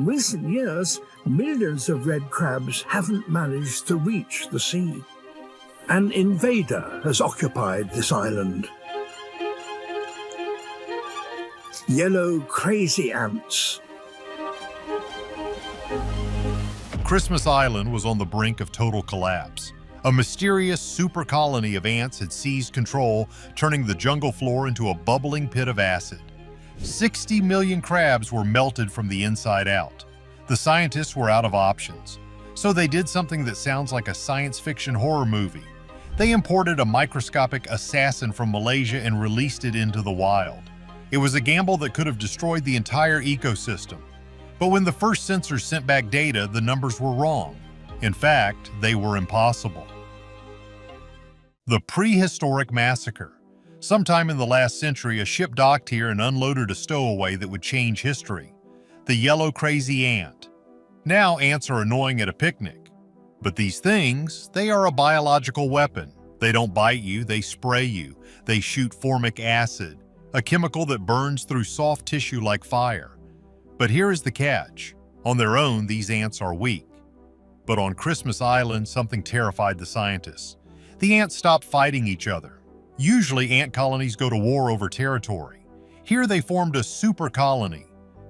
recent years, millions of red crabs haven't managed to reach the sea. An invader has occupied this island. Yellow crazy ants. Christmas Island was on the brink of total collapse. A mysterious super colony of ants had seized control, turning the jungle floor into a bubbling pit of acid. 60 million crabs were melted from the inside out. The scientists were out of options, so they did something that sounds like a science fiction horror movie. They imported a microscopic assassin from Malaysia and released it into the wild. It was a gamble that could have destroyed the entire ecosystem. But when the first sensors sent back data, the numbers were wrong. In fact, they were impossible. The prehistoric massacre. Sometime in the last century, a ship docked here and unloaded a stowaway that would change history. The yellow crazy ant. Now ants are annoying at a picnic. But these things, they are a biological weapon. They don't bite you, they spray you. They shoot formic acid, a chemical that burns through soft tissue like fire. But here is the catch. On their own, these ants are weak. But on Christmas Island, something terrified the scientists. The ants stopped fighting each other. Usually, ant colonies go to war over territory. Here they formed a super colony.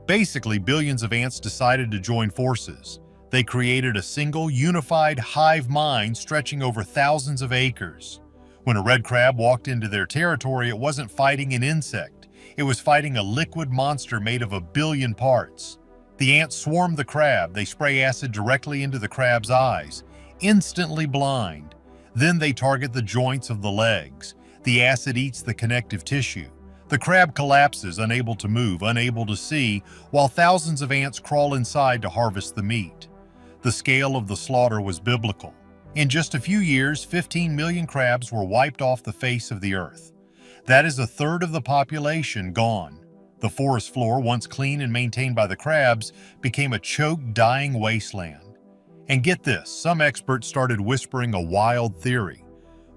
Basically, billions of ants decided to join forces. They created a single, unified hive mind stretching over thousands of acres. When a red crab walked into their territory, it wasn't fighting an insect. It was fighting a liquid monster made of a billion parts. The ants swarm the crab. They spray acid directly into the crab's eyes, instantly blind. Then they target the joints of the legs. The acid eats the connective tissue. The crab collapses, unable to move, unable to see, while thousands of ants crawl inside to harvest the meat. The scale of the slaughter was biblical. In just a few years, 15 million crabs were wiped off the face of the earth. That is a third of the population gone. The forest floor, once clean and maintained by the crabs, became a choked, dying wasteland. And get this, some experts started whispering a wild theory.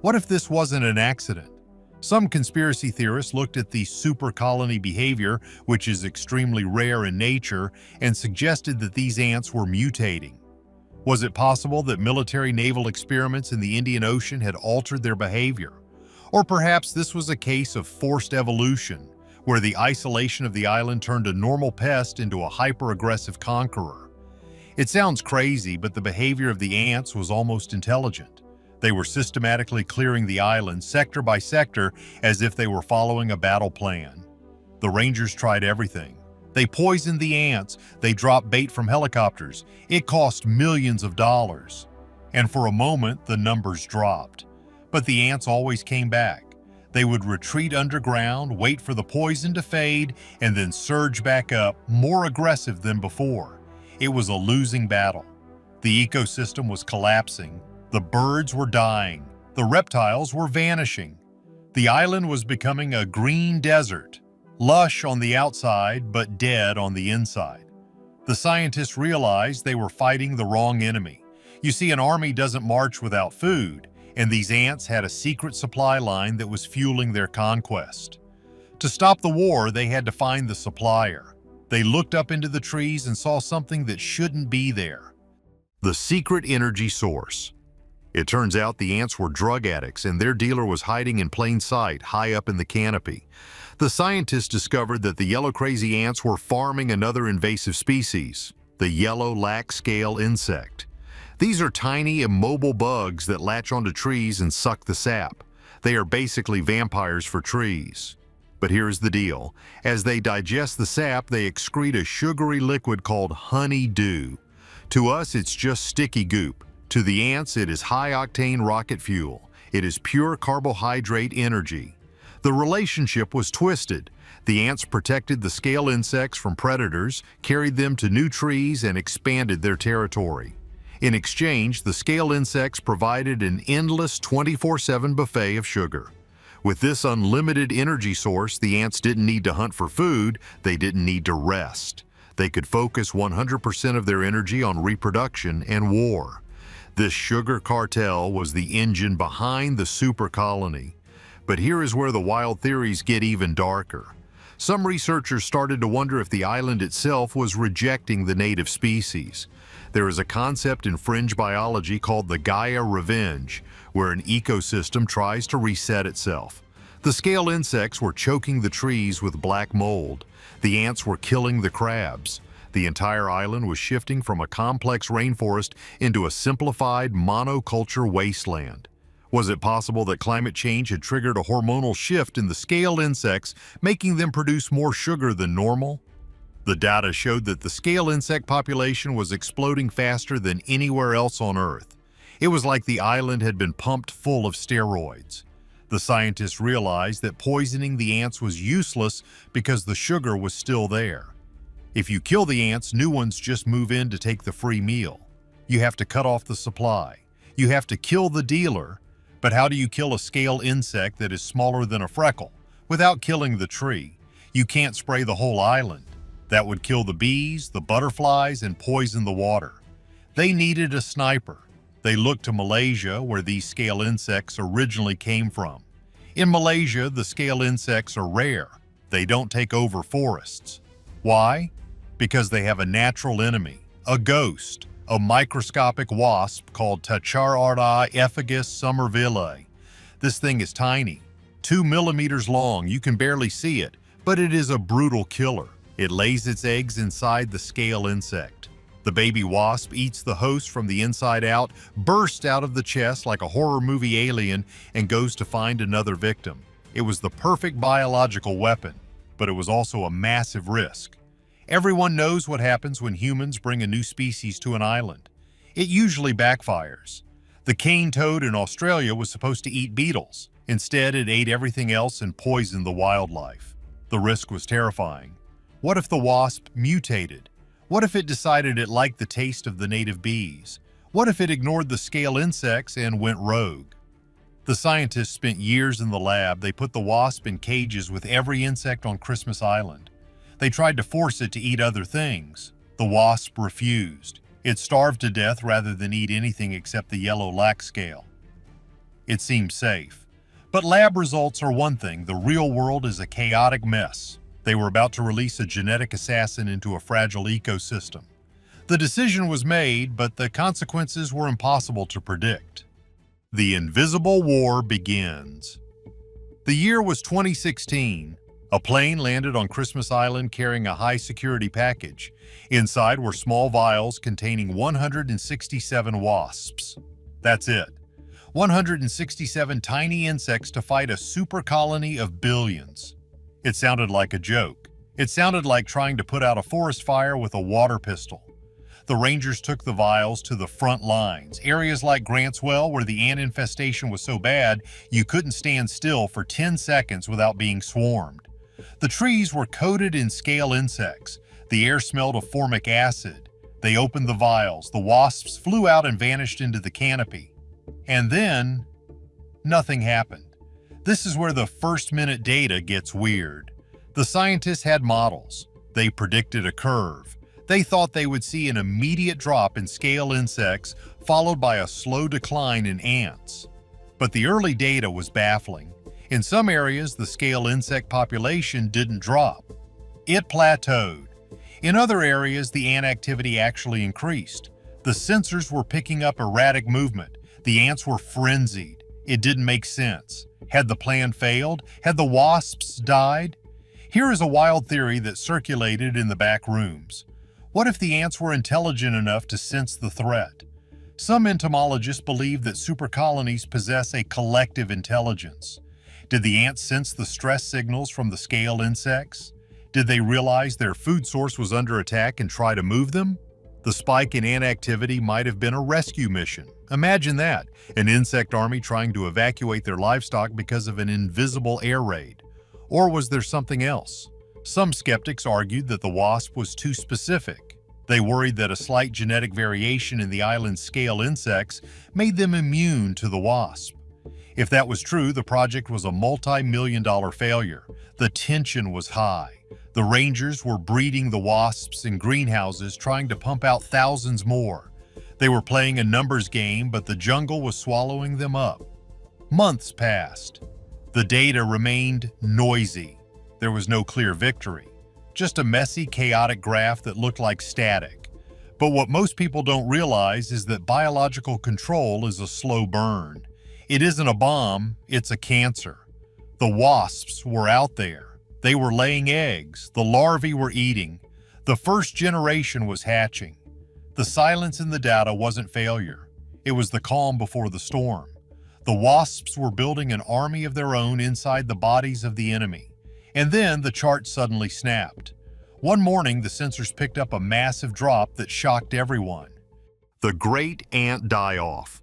What if this wasn't an accident? Some conspiracy theorists looked at the super colony behavior, which is extremely rare in nature, and suggested that these ants were mutating. Was it possible that military naval experiments in the Indian Ocean had altered their behavior? Or perhaps this was a case of forced evolution, where the isolation of the island turned a normal pest into a hyper-aggressive conqueror. It sounds crazy, but the behavior of the ants was almost intelligent. They were systematically clearing the island sector by sector as if they were following a battle plan. The rangers tried everything. They poisoned the ants. They dropped bait from helicopters. It cost millions of dollars. And for a moment, the numbers dropped. But the ants always came back. They would retreat underground, wait for the poison to fade, and then surge back up, more aggressive than before. It was a losing battle. The ecosystem was collapsing. The birds were dying. The reptiles were vanishing. The island was becoming a green desert, lush on the outside, but dead on the inside. The scientists realized they were fighting the wrong enemy. You see, an army doesn't march without food, and these ants had a secret supply line that was fueling their conquest. To stop the war, they had to find the supplier. They looked up into the trees and saw something that shouldn't be there. The secret energy source. It turns out the ants were drug addicts, and their dealer was hiding in plain sight, high up in the canopy. The scientists discovered that the yellow crazy ants were farming another invasive species, the yellow lac-scale insect. These are tiny, immobile bugs that latch onto trees and suck the sap. They are basically vampires for trees. But here's the deal. As they digest the sap, they excrete a sugary liquid called honey-dew. To us, it's just sticky goop. To the ants, it is high-octane rocket fuel. It is pure carbohydrate energy. The relationship was twisted. The ants protected the scale insects from predators, carried them to new trees, and expanded their territory. In exchange, the scale insects provided an endless 24/7 buffet of sugar. With this unlimited energy source, the ants didn't need to hunt for food, they didn't need to rest. They could focus 100% of their energy on reproduction and war. This sugar cartel was the engine behind the super colony. But here is where the wild theories get even darker. Some researchers started to wonder if the island itself was rejecting the native species. There is a concept in fringe biology called the Gaia revenge, where an ecosystem tries to reset itself. The scale insects were choking the trees with black mold. The ants were killing the crabs. The entire island was shifting from a complex rainforest into a simplified monoculture wasteland. Was it possible that climate change had triggered a hormonal shift in the scale insects, making them produce more sugar than normal? The data showed that the scale insect population was exploding faster than anywhere else on Earth. It was like the island had been pumped full of steroids. The scientists realized that poisoning the ants was useless because the sugar was still there. If you kill the ants, new ones just move in to take the free meal. You have to cut off the supply. You have to kill the dealer. But how do you kill a scale insect that is smaller than a freckle without killing the tree? You can't spray the whole island. That would kill the bees, the butterflies, and poison the water. They needed a sniper. They looked to Malaysia, where these scale insects originally came from. In Malaysia, the scale insects are rare. They don't take over forests. Why? Because they have a natural enemy, a ghost, a microscopic wasp called Tachararda ephagus somervillei. This thing is tiny, 2 millimeters long. You can barely see it, but it is a brutal killer. It lays its eggs inside the scale insect. The baby wasp eats the host from the inside out, bursts out of the chest like a horror movie alien, and goes to find another victim. It was the perfect biological weapon, but it was also a massive risk. Everyone knows what happens when humans bring a new species to an island. It usually backfires. The cane toad in Australia was supposed to eat beetles. Instead, it ate everything else and poisoned the wildlife. The risk was terrifying. What if the wasp mutated? What if it decided it liked the taste of the native bees? What if it ignored the scale insects and went rogue? The scientists spent years in the lab. They put the wasp in cages with every insect on Christmas Island. They tried to force it to eat other things. The wasp refused. It starved to death rather than eat anything except the yellow lac scale. It seemed safe. But lab results are one thing. The real world is a chaotic mess. They were about to release a genetic assassin into a fragile ecosystem. The decision was made, but the consequences were impossible to predict. The invisible war begins. The year was 2016. A plane landed on Christmas Island carrying a high-security package. Inside were small vials containing 167 wasps. That's it. 167 tiny insects to fight a super colony of billions. It sounded like a joke. It sounded like trying to put out a forest fire with a water pistol. The Rangers took the vials to the front lines, areas like Grantswell where the ant infestation was so bad you couldn't stand still for 10 seconds without being swarmed. The trees were coated in scale insects. The air smelled of formic acid. They opened the vials. The wasps flew out and vanished into the canopy. And then, nothing happened. This is where the first-minute data gets weird. The scientists had models. They predicted a curve. They thought they would see an immediate drop in scale insects, followed by a slow decline in ants. But the early data was baffling. In some areas, the scale insect population didn't drop. It plateaued. In other areas, the ant activity actually increased. The sensors were picking up erratic movement. The ants were frenzied. It didn't make sense. Had the plan failed? Had the wasps died? Here is a wild theory that circulated in the back rooms. What if the ants were intelligent enough to sense the threat? Some entomologists believe that supercolonies possess a collective intelligence. Did the ants sense the stress signals from the scale insects? Did they realize their food source was under attack and try to move them? The spike in ant activity might have been a rescue mission. Imagine that, an insect army trying to evacuate their livestock because of an invisible air raid. Or was there something else? Some skeptics argued that the wasp was too specific. They worried that a slight genetic variation in the island's scale insects made them immune to the wasp. If that was true, the project was a multi-million-dollar failure. The tension was high. The Rangers were breeding the wasps in greenhouses, trying to pump out thousands more. They were playing a numbers game, but the jungle was swallowing them up. Months passed. The data remained noisy. There was no clear victory, just a messy, chaotic graph that looked like static. But what most people don't realize is that biological control is a slow burn. It isn't a bomb, it's a cancer. The wasps were out there. They were laying eggs. The larvae were eating. The first generation was hatching. The silence in the data wasn't failure. It was the calm before the storm. The wasps were building an army of their own inside the bodies of the enemy. And then the chart suddenly snapped. One morning, the sensors picked up a massive drop that shocked everyone. The great ant die-off.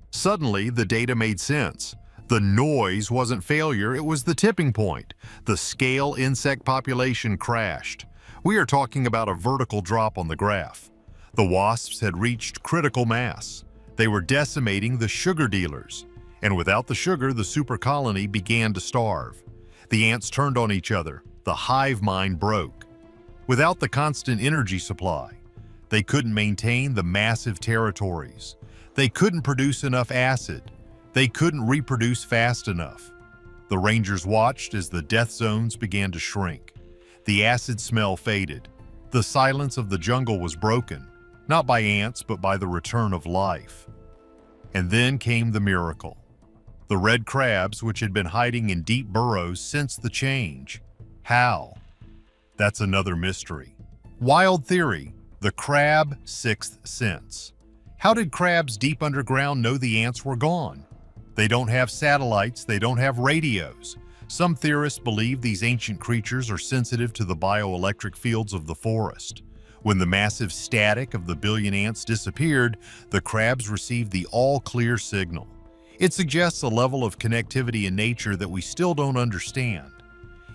Suddenly, the data made sense. The noise wasn't failure, it was the tipping point. The scale insect population crashed. We are talking about a vertical drop on the graph. The wasps had reached critical mass. They were decimating the sugar dealers. And without the sugar, the super colony began to starve. The ants turned on each other. The hive mind broke. Without the constant energy supply, they couldn't maintain the massive territories. They couldn't produce enough acid. They couldn't reproduce fast enough. The rangers watched as the death zones began to shrink. The acid smell faded. The silence of the jungle was broken, not by ants, but by the return of life. And then came the miracle. The red crabs, which had been hiding in deep burrows, sensed the change. How? That's another mystery. Wild theory, the crab sixth sense. How did crabs deep underground know the ants were gone? They don't have satellites, they don't have radios. Some theorists believe these ancient creatures are sensitive to the bioelectric fields of the forest. When the massive static of the billion ants disappeared, the crabs received the all-clear signal. It suggests a level of connectivity in nature that we still don't understand.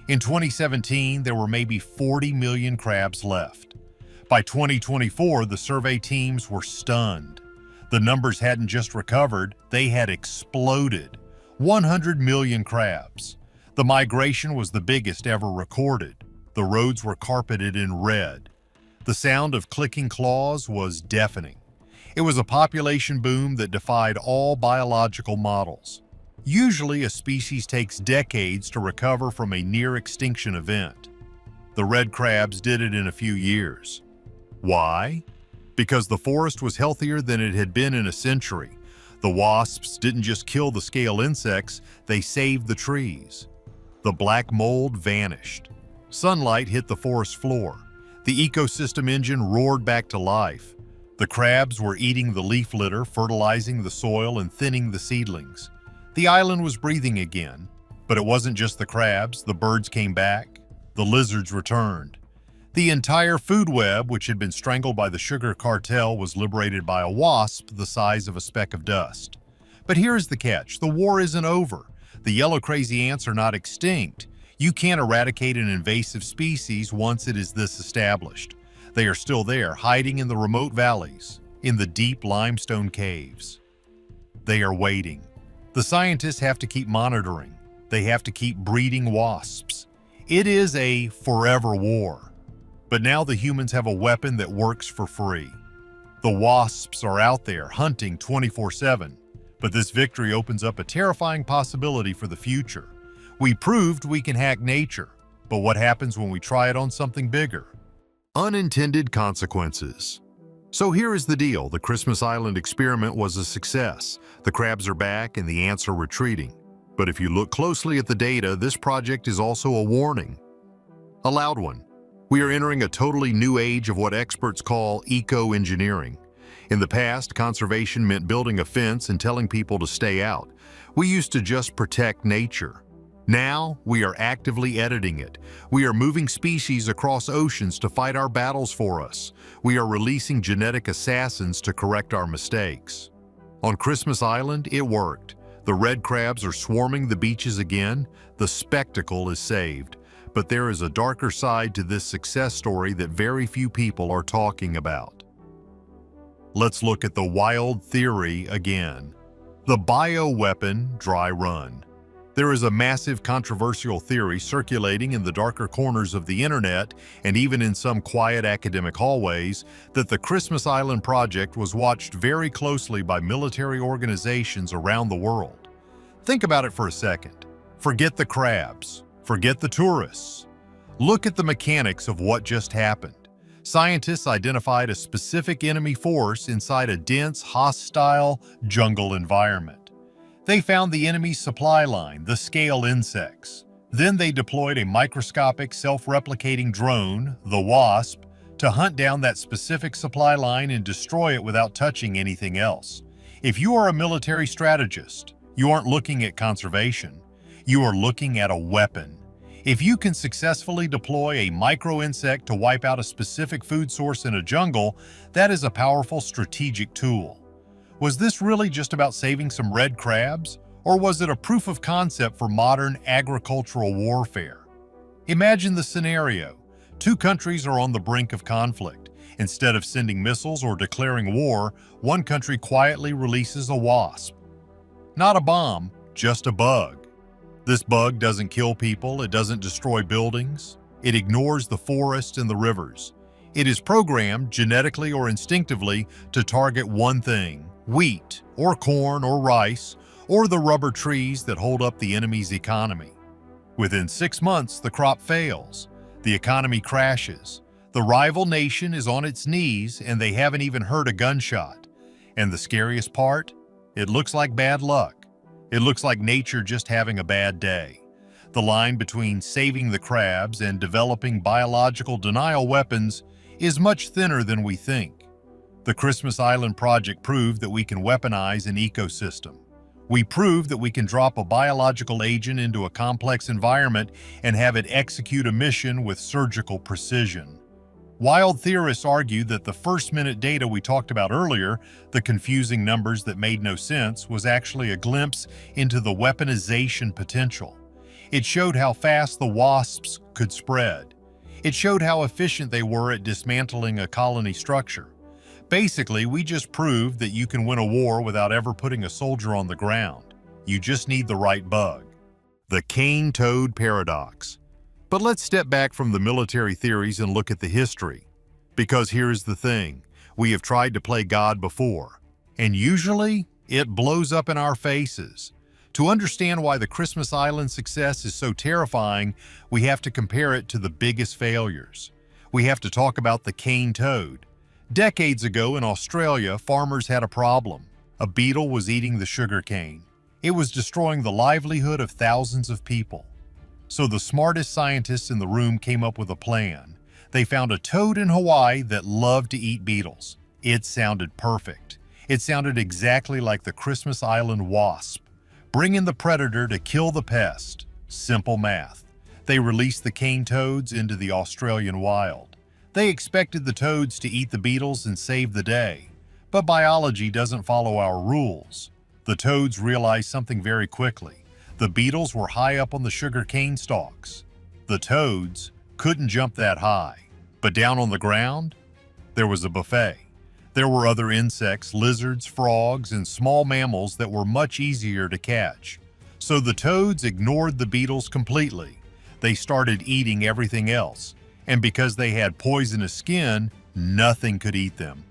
In 2017, there were maybe 40 million crabs left. By 2024, the survey teams were stunned. The numbers hadn't just recovered, they had exploded. 100 million crabs. The migration was the biggest ever recorded. The roads were carpeted in red. The sound of clicking claws was deafening. It was a population boom that defied all biological models. Usually, a species takes decades to recover from a near-extinction event. The red crabs did it in a few years. Why? Because the forest was healthier than it had been in a century. The wasps didn't just kill the scale insects, they saved the trees. The black mold vanished. Sunlight hit the forest floor. The ecosystem engine roared back to life. The crabs were eating the leaf litter, fertilizing the soil and thinning the seedlings. The island was breathing again, but it wasn't just the crabs. The birds came back. The lizards returned. The entire food web, which had been strangled by the sugar cartel, was liberated by a wasp the size of a speck of dust. But here's the catch. The war isn't over. The yellow crazy ants are not extinct. You can't eradicate an invasive species once it is this established. They are still there, hiding in the remote valleys, in the deep limestone caves. They are waiting. The scientists have to keep monitoring. They have to keep breeding wasps. It is a forever war. But now the humans have a weapon that works for free. The wasps are out there hunting 24/7. But this victory opens up a terrifying possibility for the future. We proved we can hack nature, but what happens when we try it on something bigger? Unintended consequences. So here is the deal. The Christmas Island experiment was a success. The crabs are back and the ants are retreating. But if you look closely at the data, this project is also a warning. A loud one. We are entering a totally new age of what experts call eco-engineering. In the past, conservation meant building a fence and telling people to stay out. We used to just protect nature. Now, we are actively editing it. We are moving species across oceans to fight our battles for us. We are releasing genetic assassins to correct our mistakes. On Christmas Island, it worked. The red crabs are swarming the beaches again. The spectacle is saved. But there is a darker side to this success story that very few people are talking about. Let's look at the wild theory again. The bioweapon dry run. There is a massive controversial theory circulating in the darker corners of the internet and even in some quiet academic hallways that the Christmas Island project was watched very closely by military organizations around the world. Think about it for a second. Forget the crabs. Forget the tourists. Look at the mechanics of what just happened. Scientists identified a specific enemy force inside a dense, hostile jungle environment. They found the enemy's supply line, the scale insects. Then they deployed a microscopic, self-replicating drone, the Wasp, to hunt down that specific supply line and destroy it without touching anything else. If you are a military strategist, you aren't looking at conservation. You are looking at a weapon. If you can successfully deploy a micro-insect to wipe out a specific food source in a jungle, that is a powerful strategic tool. Was this really just about saving some red crabs, or was it a proof of concept for modern agricultural warfare? Imagine the scenario. Two countries are on the brink of conflict. Instead of sending missiles or declaring war, one country quietly releases a wasp. Not a bomb, just a bug. This bug doesn't kill people, it doesn't destroy buildings, it ignores the forests and the rivers. It is programmed, genetically or instinctively, to target one thing: wheat, or corn, or rice, or the rubber trees that hold up the enemy's economy. Within 6 months, the crop fails, the economy crashes, the rival nation is on its knees, and they haven't even heard a gunshot. And the scariest part? It looks like bad luck. It looks like nature just having a bad day. The line between saving the crabs and developing biological denial weapons is much thinner than we think. The Christmas Island project proved that we can weaponize an ecosystem. We proved that we can drop a biological agent into a complex environment and have it execute a mission with surgical precision. Wild theorists argue that the first-minute data we talked about earlier, the confusing numbers that made no sense, was actually a glimpse into the weaponization potential. It showed how fast the wasps could spread. It showed how efficient they were at dismantling a colony structure. Basically, we just proved that you can win a war without ever putting a soldier on the ground. You just need the right bug. The cane-toad paradox. But let's step back from the military theories and look at the history. Because here's the thing, we have tried to play God before, and usually it blows up in our faces. To understand why the Christmas Island success is so terrifying, we have to compare it to the biggest failures. We have to talk about the cane toad. Decades ago in Australia, farmers had a problem. A beetle was eating the sugar cane. It was destroying the livelihood of thousands of people. So the smartest scientists in the room came up with a plan. They found a toad in Hawaii that loved to eat beetles. It sounded perfect. It sounded exactly like the Christmas Island wasp. Bring in the predator to kill the pest. Simple math. They released the cane toads into the Australian wild. They expected the toads to eat the beetles and save the day. But biology doesn't follow our rules. The toads realized something very quickly. The beetles were high up on the sugar cane stalks. The toads couldn't jump that high. But down on the ground, there was a buffet. There were other insects, lizards, frogs, and small mammals that were much easier to catch. So the toads ignored the beetles completely. They started eating everything else. And because they had poisonous skin, nothing could eat them.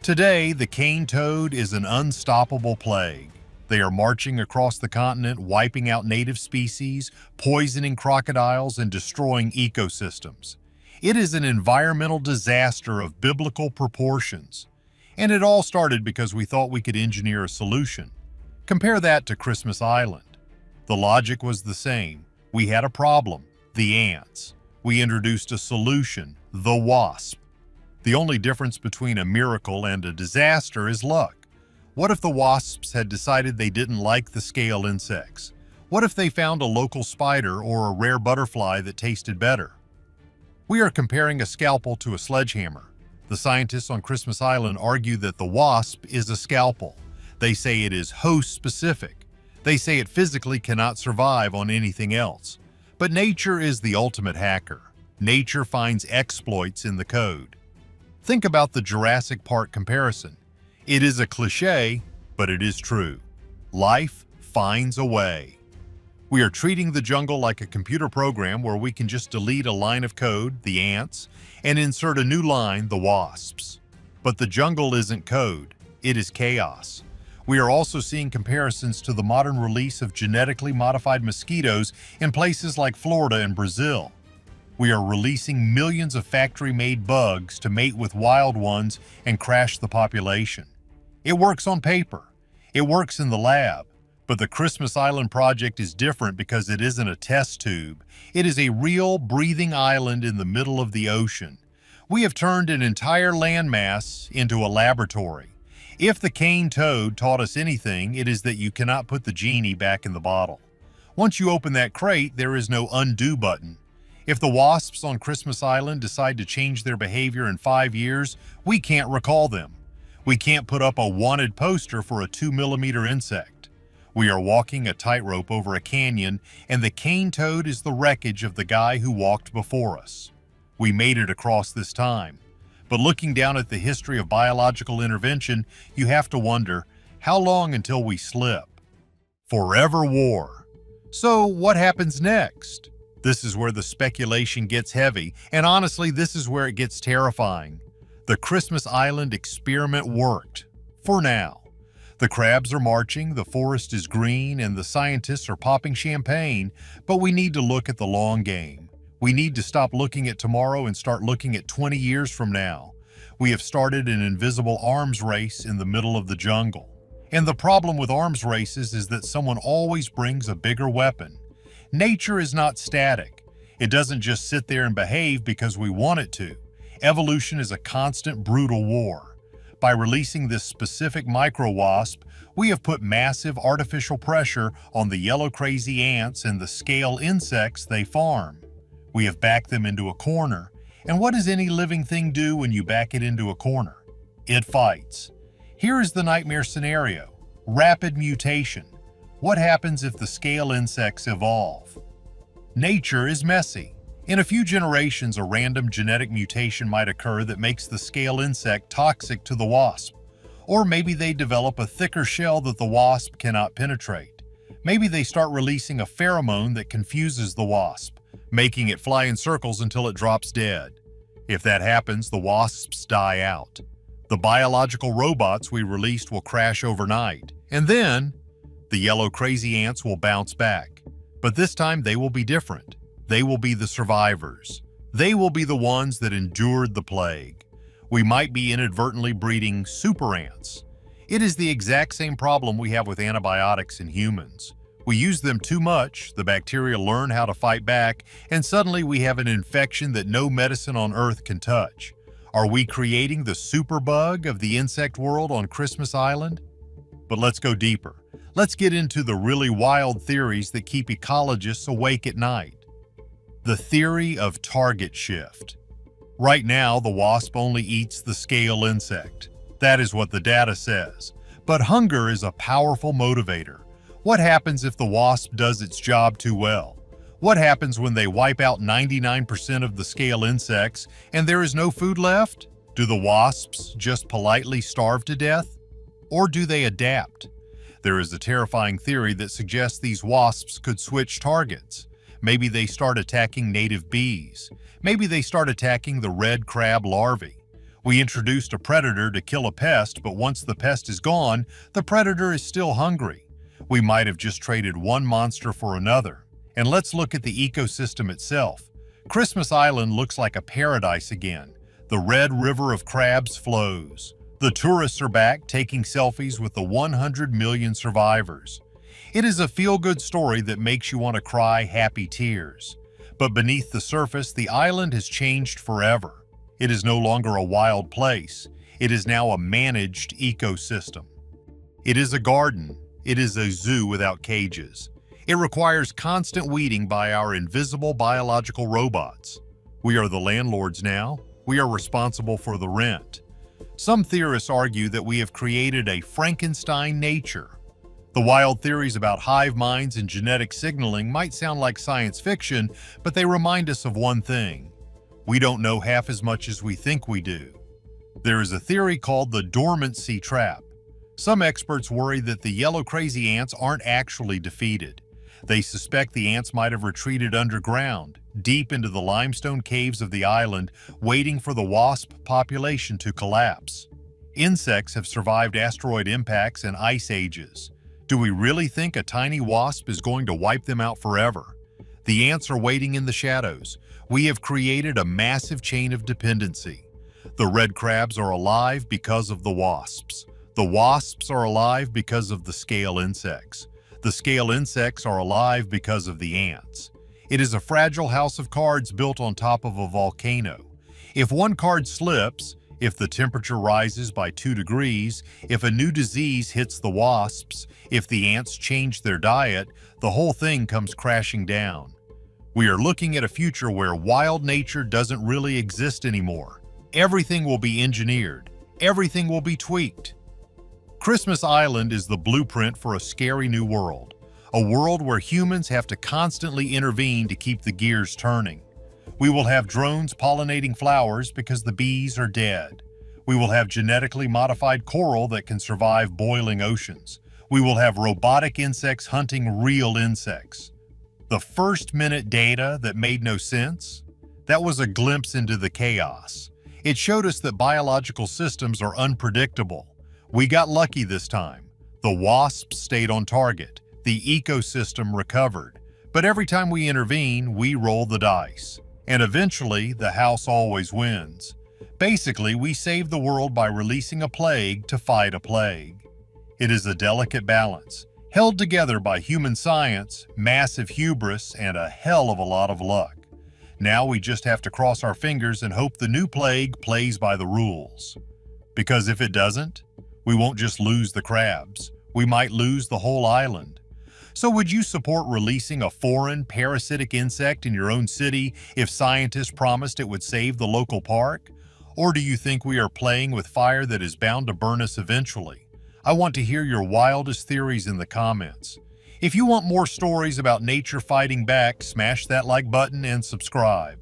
Today, the cane toad is an unstoppable plague. They are marching across the continent, wiping out native species, poisoning crocodiles, and destroying ecosystems. It is an environmental disaster of biblical proportions. And it all started because we thought we could engineer a solution. Compare that to Christmas Island. The logic was the same. We had a problem, the ants. We introduced a solution, the wasp. The only difference between a miracle and a disaster is luck. What if the wasps had decided they didn't like the scale insects? What if they found a local spider or a rare butterfly that tasted better? We are comparing a scalpel to a sledgehammer. The scientists on Christmas Island argue that the wasp is a scalpel. They say it is host-specific. They say it physically cannot survive on anything else. But nature is the ultimate hacker. Nature finds exploits in the code. Think about the Jurassic Park comparison. It is a cliché, but it is true. Life finds a way. We are treating the jungle like a computer program where we can just delete a line of code, the ants, and insert a new line, the wasps. But the jungle isn't code, it is chaos. We are also seeing comparisons to the modern release of genetically modified mosquitoes in places like Florida and Brazil. We are releasing millions of factory-made bugs to mate with wild ones and crash the population. It works on paper. It works in the lab. But the Christmas Island project is different because it isn't a test tube. It is a real, breathing island in the middle of the ocean. We have turned an entire landmass into a laboratory. If the cane toad taught us anything, it is that you cannot put the genie back in the bottle. Once you open that crate, there is no undo button. If the wasps on Christmas Island decide to change their behavior in 5 years, we can't recall them. We can't put up a wanted poster for a 2-millimeter insect. We are walking a tightrope over a canyon, and the cane toad is the wreckage of the guy who walked before us. We made it across this time. But looking down at the history of biological intervention, you have to wonder, how long until we slip? Forever war. So what happens next? This is where the speculation gets heavy, and honestly, this is where it gets terrifying. The Christmas Island experiment worked. For now. The crabs are marching, the forest is green, and the scientists are popping champagne, but we need to look at the long game. We need to stop looking at tomorrow and start looking at 20 years from now. We have started an invisible arms race in the middle of the jungle. And the problem with arms races is that someone always brings a bigger weapon. Nature is not static. It doesn't just sit there and behave because we want it to. Evolution is a constant, brutal war. By releasing this specific micro-wasp, we have put massive artificial pressure on the yellow crazy ants and the scale insects they farm. We have backed them into a corner. And what does any living thing do when you back it into a corner? It fights. Here is the nightmare scenario. Rapid mutation. What happens if the scale insects evolve? Nature is messy. In a few generations, a random genetic mutation might occur that makes the scale insect toxic to the wasp. Or maybe they develop a thicker shell that the wasp cannot penetrate. Maybe they start releasing a pheromone that confuses the wasp, making it fly in circles until it drops dead. If that happens, the wasps die out. The biological robots we released will crash overnight. And then, the yellow crazy ants will bounce back. But this time they will be different. They will be the survivors. They will be the ones that endured the plague. We might be inadvertently breeding super ants. It is the exact same problem we have with antibiotics in humans. We use them too much, the bacteria learn how to fight back, and suddenly we have an infection that no medicine on Earth can touch. Are we creating the superbug of the insect world on Christmas Island? But let's go deeper. Let's get into the really wild theories that keep ecologists awake at night. The theory of target shift. Right now, the wasp only eats the scale insect. That is what the data says. But hunger is a powerful motivator. What happens if the wasp does its job too well? What happens when they wipe out 99% of the scale insects and there is no food left? Do the wasps just politely starve to death? Or do they adapt? There is a terrifying theory that suggests these wasps could switch targets. Maybe they start attacking native bees. Maybe they start attacking the red crab larvae. We introduced a predator to kill a pest, but once the pest is gone, the predator is still hungry. We might have just traded one monster for another. And let's look at the ecosystem itself. Christmas Island looks like a paradise again. The red river of crabs flows. The tourists are back, taking selfies with the 100 million survivors. It is a feel-good story that makes you want to cry happy tears. But beneath the surface, the island has changed forever. It is no longer a wild place. It is now a managed ecosystem. It is a garden. It is a zoo without cages. It requires constant weeding by our invisible biological robots. We are the landlords now. We are responsible for the rent. Some theorists argue that we have created a Frankenstein nature. The wild theories about hive minds and genetic signaling might sound like science fiction, but they remind us of one thing. We don't know half as much as we think we do. There is a theory called the dormancy trap. Some experts worry that the yellow crazy ants aren't actually defeated. They suspect the ants might have retreated underground, deep into the limestone caves of the island, waiting for the wasp population to collapse. Insects have survived asteroid impacts and ice ages. Do we really think a tiny wasp is going to wipe them out forever? The ants are waiting in the shadows, We have created a massive chain of dependency. The red crabs are alive because of the wasps. The wasps are alive because of the scale insects. The scale insects are alive because of the ants. It is a fragile house of cards built on top of a volcano. If one card slips, if the temperature rises by 2 degrees, if a new disease hits the wasps, if the ants change their diet, the whole thing comes crashing down. We are looking at a future where wild nature doesn't really exist anymore. Everything will be engineered. Everything will be tweaked. Christmas Island is the blueprint for a scary new world. A world where humans have to constantly intervene to keep the gears turning. We will have drones pollinating flowers because the bees are dead. We will have genetically modified coral that can survive boiling oceans. We will have robotic insects hunting real insects. The first-minute data that made no sense? That was a glimpse into the chaos. It showed us that biological systems are unpredictable. We got lucky this time. The wasps stayed on target. The ecosystem recovered. But every time we intervene, we roll the dice. And eventually, the house always wins. Basically, we save the world by releasing a plague to fight a plague. It is a delicate balance, held together by human science, massive hubris, and a hell of a lot of luck. Now we just have to cross our fingers and hope the new plague plays by the rules. Because if it doesn't, we won't just lose the crabs, we might lose the whole island. So would you support releasing a foreign parasitic insect in your own city if scientists promised it would save the local park? Or do you think we are playing with fire that is bound to burn us eventually? I want to hear your wildest theories in the comments. If you want more stories about nature fighting back, smash that like button and subscribe.